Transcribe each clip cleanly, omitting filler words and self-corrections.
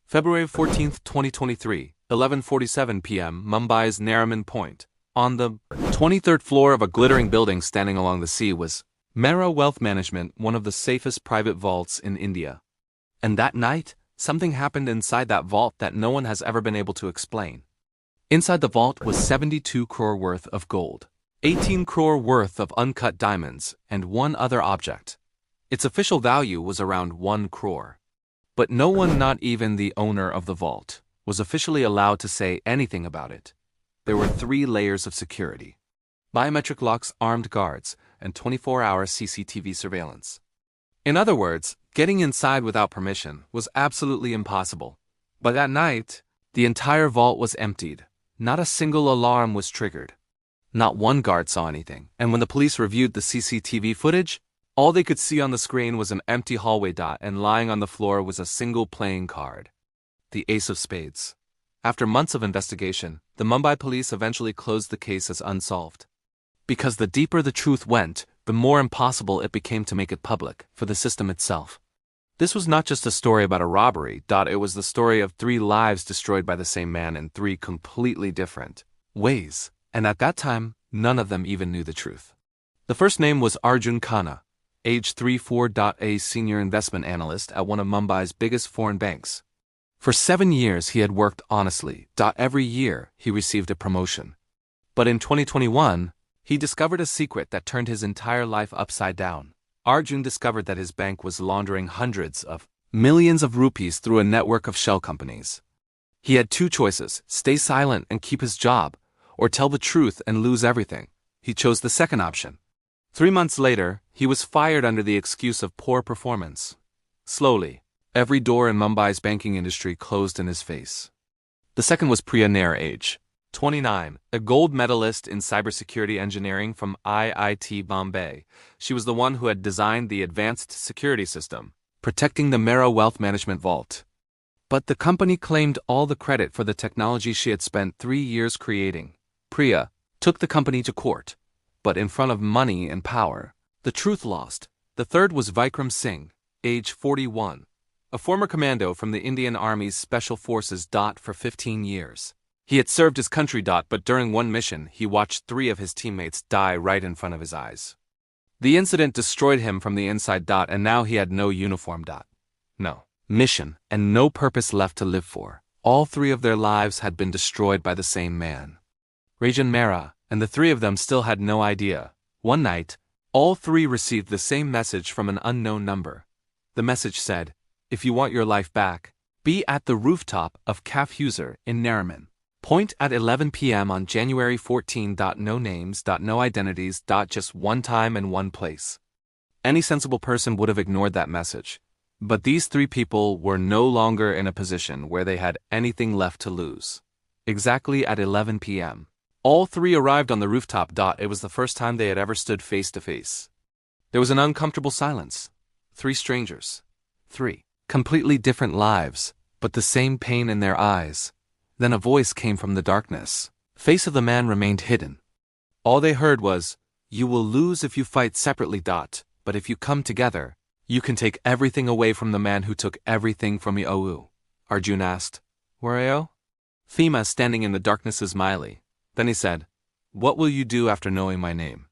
February 14, 2023, 11:47 p.m. Mumbai's Nariman Point. On the 23rd floor of a glittering building standing along the sea was Mera Wealth Management, one of the safest private vaults in India. And that night, something happened inside that vault that no one has ever been able to explain. Inside the vault was 72 crore worth of gold, 18 crore worth of uncut diamonds, and one other object. Its official value was around 1 crore. But no one, not even the owner of the vault, was officially allowed to say anything about it. There were 3 layers of security: biometric locks, armed guards, and 24-hour CCTV surveillance. In other words, getting inside without permission was absolutely impossible. But that night, the entire vault was emptied. Not a single alarm was triggered. Not one guard saw anything, and when the police reviewed the CCTV footage, all they could see on the screen was an empty hallway dot, and lying on the floor was a single playing card: the Ace of Spades. After months of investigation, the Mumbai police eventually closed the case as unsolved. Because the deeper the truth went, the more impossible it became to make it public for the system itself. This was not just a story about a robbery. It was the story of 3 lives destroyed by the same man in 3 completely different ways, and at that time, none of them even knew the truth. The first name was Arjun Khanna, age 34. A senior investment analyst at one of Mumbai's biggest foreign banks. For 7 years he had worked honestly. Every year he received a promotion. But in 2021, he discovered a secret that turned his entire life upside down. Arjun discovered that his bank was laundering hundreds of millions of rupees through a network of shell companies. He had 2 choices: stay silent and keep his job, or tell the truth and lose everything. He chose the second option. 3 months later, he was fired under the excuse of poor performance. Slowly, every door in Mumbai's banking industry closed in his face. The second was Priya Nair, age 29, a gold medalist in cybersecurity engineering from IIT Bombay. She was the one who had designed the advanced security system, protecting the Mera Wealth Management Vault. But the company claimed all the credit for the technology she had spent 3 years creating. Priya took the company to court, but in front of money and power, the truth lost. The third was Vikram Singh, age 41, a former commando from the Indian Army's Special Forces. For 15 years. He had served his country. But during one mission, he watched 3 of his teammates die right in front of his eyes. The incident destroyed him from the inside. And now he had no uniform. No mission, and no purpose left to live for. All 3 of their lives had been destroyed by the same man, Rajan Mehra, and the 3 of them still had no idea. One night, all 3 received the same message from an unknown number. The message said, "If you want your life back, be at the rooftop of Caf Huser in Nariman Point at 11 p.m. on January 14. No names, no identities, just one time and one place." Any sensible person would have ignored that message. But these 3 people were no longer in a position where they had anything left to lose. Exactly at 11 p.m. all 3 arrived on the rooftop. It was the first time they had ever stood face to face. There was an uncomfortable silence. 3 strangers. 3 completely different lives, but the same pain in their eyes. Then a voice came from the darkness. The face of the man remained hidden. All they heard was, "You will lose if you fight separately. But if you come together, you can take everything away from the man who took everything from you." Arjun asked, "Where are you?" Thema, standing in the darkness, is smiley. Then he said, "What will you do after knowing my name?"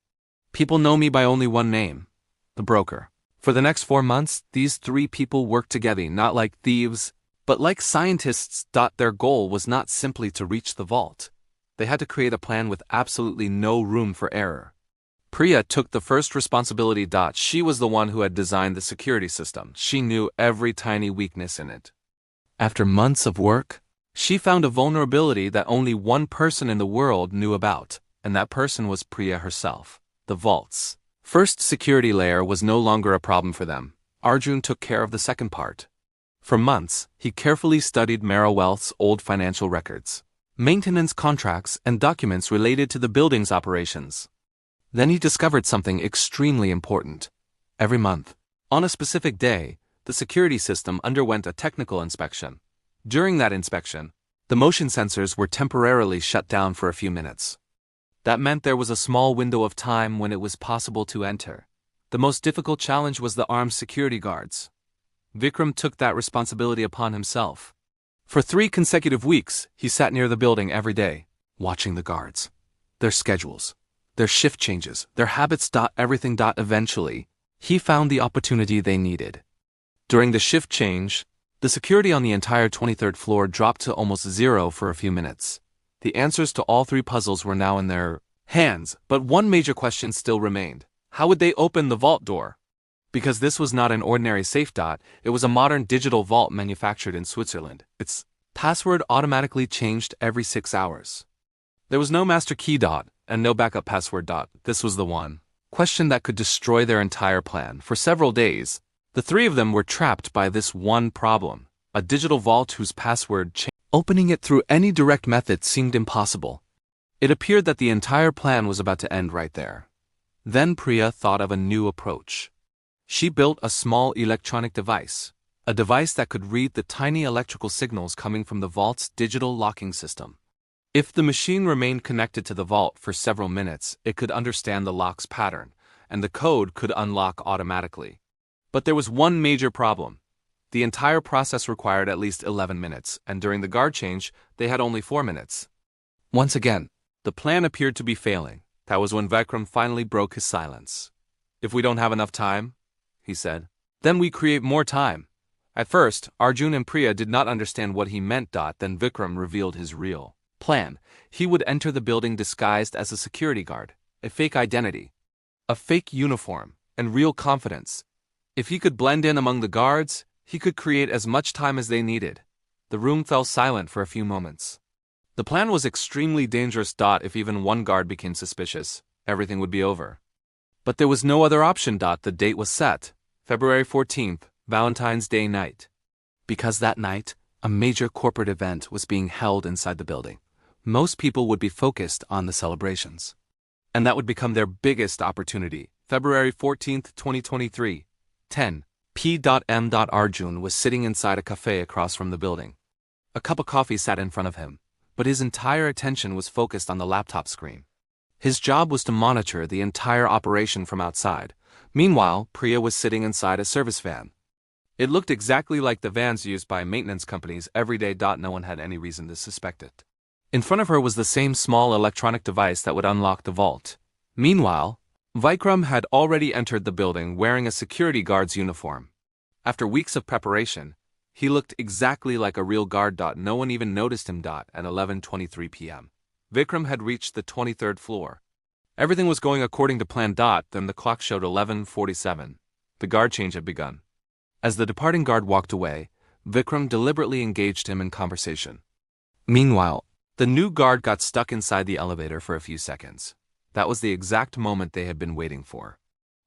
"People know me by only one name: the broker." For the next 4 months, these 3 people worked together, not like thieves, but like scientists. Their goal was not simply to reach the vault. They had to create a plan with absolutely no room for error. Priya took the first responsibility. She was the one who had designed the security system. She knew every tiny weakness in it. After months of work, she found a vulnerability that only one person in the world knew about, and that person was Priya herself. The vault's first security layer was no longer a problem for them. Arjun took care of the second part. For months, he carefully studied Mera Wealth's old financial records, maintenance contracts, and documents related to the building's operations. Then he discovered something extremely important. Every month, on a specific day, the security system underwent a technical inspection. During that inspection, the motion sensors were temporarily shut down for a few minutes. That meant there was a small window of time when it was possible to enter. The most difficult challenge was the armed security guards. Vikram took that responsibility upon himself. For 3 consecutive weeks, he sat near the building every day, watching the guards, their schedules, their shift changes, their habits. Everything. Eventually, he found the opportunity they needed. During the shift change, the security on the entire 23rd floor dropped to almost zero for a few minutes. The answers to all 3 puzzles were now in their hands, but one major question still remained. How would they open the vault door? Because this was not an ordinary safe. It was a modern digital vault manufactured in Switzerland. Its password automatically changed every 6 hours. There was no master key. And no backup password. This was the one question that could destroy their entire plan. For several days, the 3 of them were trapped by this one problem, a digital vault whose password changed. Opening it through any direct method seemed impossible. It appeared that the entire plan was about to end right there. Then Priya thought of a new approach. She built a small electronic device, a device that could read the tiny electrical signals coming from the vault's digital locking system. If the machine remained connected to the vault for several minutes, it could understand the lock's pattern, and the code could unlock automatically. But there was one major problem. The entire process required at least 11 minutes, and during the guard change, they had only 4 minutes. Once again, the plan appeared to be failing. That was when Vikram finally broke his silence. If we don't have enough time, he said, then we create more time. At first, Arjun and Priya did not understand what he meant. Then Vikram revealed his real plan. He would enter the building disguised as a security guard, a fake identity, a fake uniform, and real confidence. If he could blend in among the guards, he could create as much time as they needed. The room fell silent for a few moments. The plan was extremely dangerous. If even one guard became suspicious, everything would be over. But there was no other option. The date was set, February 14th, Valentine's Day night. Because that night, a major corporate event was being held inside the building. Most people would be focused on the celebrations. And that would become their biggest opportunity. February 14th, 2023, 10 p.m. Arjun was sitting inside a cafe across from the building. A cup of coffee sat in front of him, but his entire attention was focused on the laptop screen. His job was to monitor the entire operation from outside. Meanwhile, Priya was sitting inside a service van. It looked exactly like the vans used by maintenance companies every day. No one had any reason to suspect it. In front of her was the same small electronic device that would unlock the vault. Meanwhile, Vikram had already entered the building wearing a security guard's uniform. After weeks of preparation, he looked exactly like a real guard. No one even noticed him. At 11:23 p.m., Vikram had reached the 23rd floor. Everything was going according to plan. Then the clock showed 11:47. The guard change had begun. As the departing guard walked away, Vikram deliberately engaged him in conversation. Meanwhile, the new guard got stuck inside the elevator for a few seconds. That was the exact moment they had been waiting for.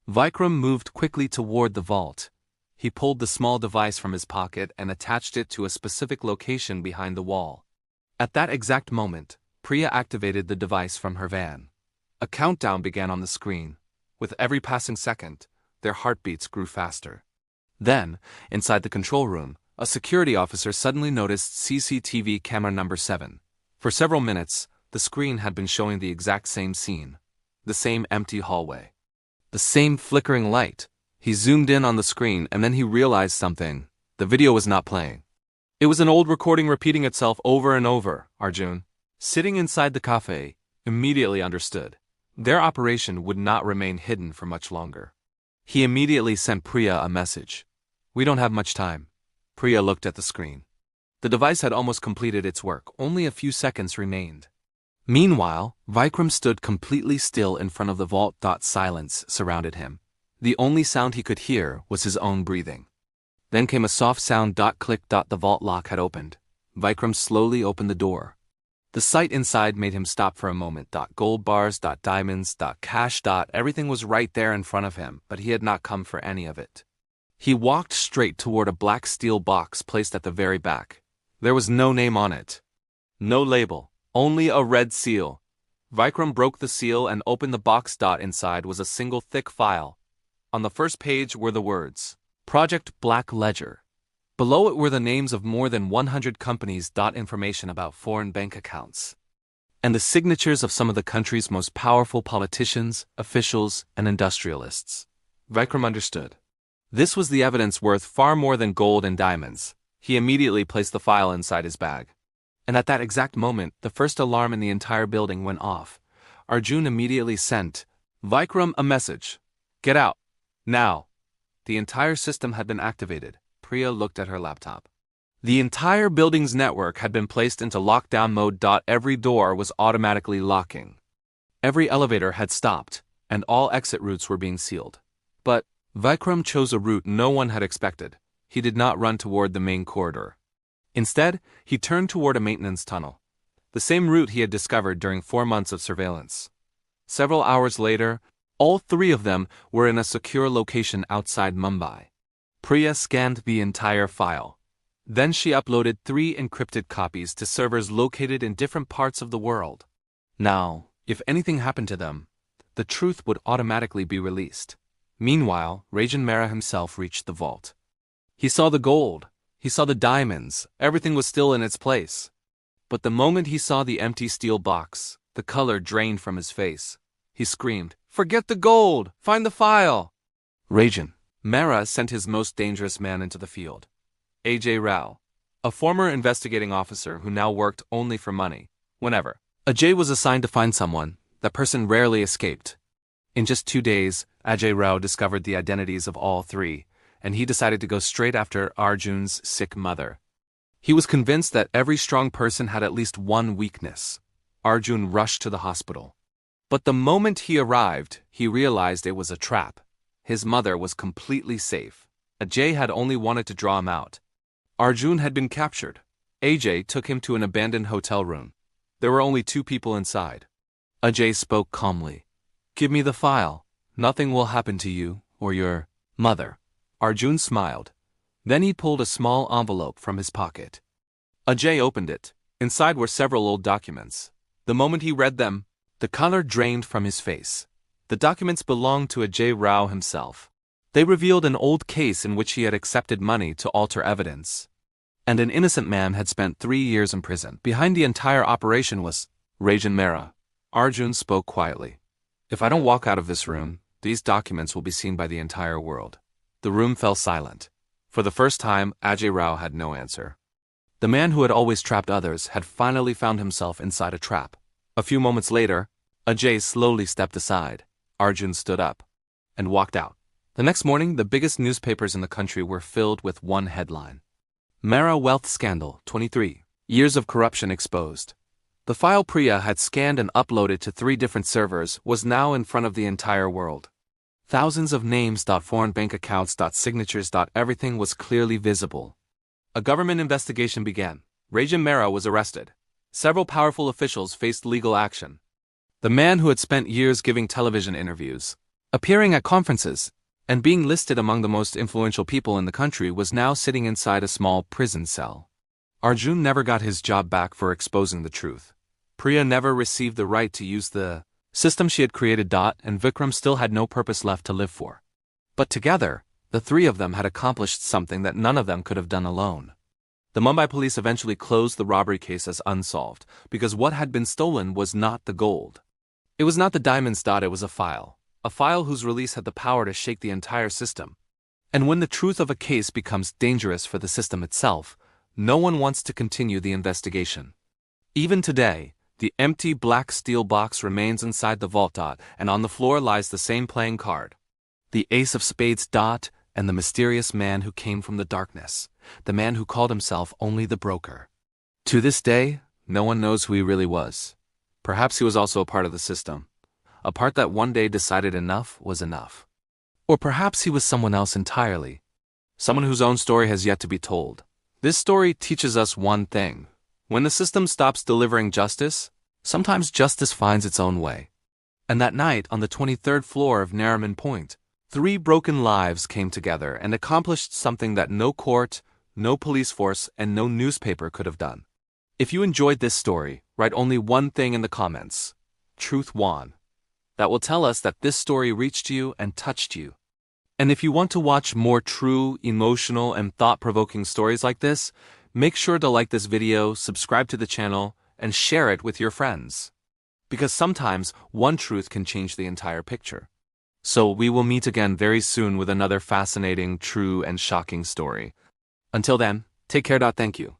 Vikram moved quickly toward the vault. He pulled the small device from his pocket and attached it to a specific location behind the wall. At that exact moment, Priya activated the device from her van. A countdown began on the screen. With every passing second, their heartbeats grew faster. Then, inside the control room, a security officer suddenly noticed CCTV camera number 7. For several minutes, the screen had been showing the exact same scene. The same empty hallway. The same flickering light. He zoomed in on the screen and then he realized something. The video was not playing. It was an old recording repeating itself over and over. Arjun, sitting inside the cafe, immediately understood. Their operation would not remain hidden for much longer. He immediately sent Priya a message. We don't have much time. Priya looked at the screen. The device had almost completed its work. Only a few seconds remained. Meanwhile, Vikram stood completely still in front of the vault. Silence surrounded him. The only sound he could hear was his own breathing. Then came a soft sound. Click. The vault lock had opened. Vikram slowly opened the door. The sight inside made him stop for a moment. Gold bars, diamonds, cash. Everything was right there in front of him, but he had not come for any of it. He walked straight toward a black steel box placed at the very back. There was no name on it. No label. Only a red seal. Vikram broke the seal and opened the box. Inside was a single thick file. On the first page were the words, Project Black Ledger. Below it were the names of more than 100 companies. Information about foreign bank accounts. And the signatures of some of the country's most powerful politicians, officials, and industrialists. Vikram understood. This was the evidence worth far more than gold and diamonds. He immediately placed the file inside his bag. And at that exact moment, the first alarm in the entire building went off. Arjun immediately sent Vikram a message. Get out. Now. The entire system had been activated. Priya looked at her laptop. The entire building's network had been placed into lockdown mode. Every door was automatically locking. Every elevator had stopped, and all exit routes were being sealed. But Vikram chose a route no one had expected. He did not run toward the main corridor. Instead, he turned toward a maintenance tunnel, the same route he had discovered during 4 months of surveillance. Several hours later, all 3 of them were in a secure location outside Mumbai. Priya scanned the entire file. Then she uploaded 3 encrypted copies to servers located in different parts of the world. Now, if anything happened to them, the truth would automatically be released. Meanwhile, Rajan Mehra himself reached the vault. He saw the gold. He saw the diamonds. Everything was still in its place. But the moment he saw the empty steel box, the color drained from his face. He screamed, "Forget the gold! Find the file!" Rajan Mehra sent his most dangerous man into the field. A.J. Rao, a former investigating officer who now worked only for money. Whenever Ajay was assigned to find someone, that person rarely escaped. In just 2 days, Ajay Rao discovered the identities of all 3, and he decided to go straight after Arjun's sick mother. He was convinced that every strong person had at least one weakness. Arjun rushed to the hospital. But the moment he arrived, he realized it was a trap. His mother was completely safe. Ajay had only wanted to draw him out. Arjun had been captured. Ajay took him to an abandoned hotel room. There were only 2 people inside. Ajay spoke calmly. "Give me the file. Nothing will happen to you or your mother." Arjun smiled. Then he pulled a small envelope from his pocket. Ajay opened it. Inside were several old documents. The moment he read them, the color drained from his face. The documents belonged to Ajay Rao himself. They revealed an old case in which he had accepted money to alter evidence. And an innocent man had spent 3 years in prison. Behind the entire operation was Rajan Mehra. Arjun spoke quietly. "If I don't walk out of this room, these documents will be seen by the entire world." The room fell silent. For the first time, Ajay Rao had no answer. The man who had always trapped others had finally found himself inside a trap. A few moments later, Ajay slowly stepped aside. Arjun stood up and walked out. The next morning, the biggest newspapers in the country were filled with one headline. Mehra Wealth Scandal, 23 Years of Corruption Exposed. The file Priya had scanned and uploaded to 3 different servers was now in front of the entire world. Thousands of names, foreign bank accounts, signatures, everything was clearly visible. A government investigation began. Rajan Mehra was arrested. Several powerful officials faced legal action. The man who had spent years giving television interviews, appearing at conferences, and being listed among the most influential people in the country was now sitting inside a small prison cell. Arjun never got his job back for exposing the truth. Priya never received the right to use the system she had created. And Vikram still had no purpose left to live for. But together, the 3 of them had accomplished something that none of them could have done alone. The Mumbai police eventually closed the robbery case as unsolved, because what had been stolen was not the gold. It was not the diamonds. It was a file whose release had the power to shake the entire system. And when the truth of a case becomes dangerous for the system itself, no one wants to continue the investigation. Even today, the empty black steel box remains inside the vault. And on the floor lies the same playing card. The ace of spades. And the mysterious man who came from the darkness. The man who called himself only the broker. To this day, no one knows who he really was. Perhaps he was also a part of the system. A part that one day decided enough was enough. Or perhaps he was someone else entirely. Someone whose own story has yet to be told. This story teaches us one thing. When the system stops delivering justice, sometimes justice finds its own way. And that night, on the 23rd floor of Nariman Point, 3 broken lives came together and accomplished something that no court, no police force, and no newspaper could have done. If you enjoyed this story, write only one thing in the comments. Truth won. That will tell us that this story reached you and touched you. And if you want to watch more true, emotional, and thought-provoking stories like this, make sure to like this video, subscribe to the channel, and share it with your friends. Because sometimes one truth can change the entire picture. So we will meet again very soon with another fascinating, true, and shocking story. Until then, Take care. Thank you.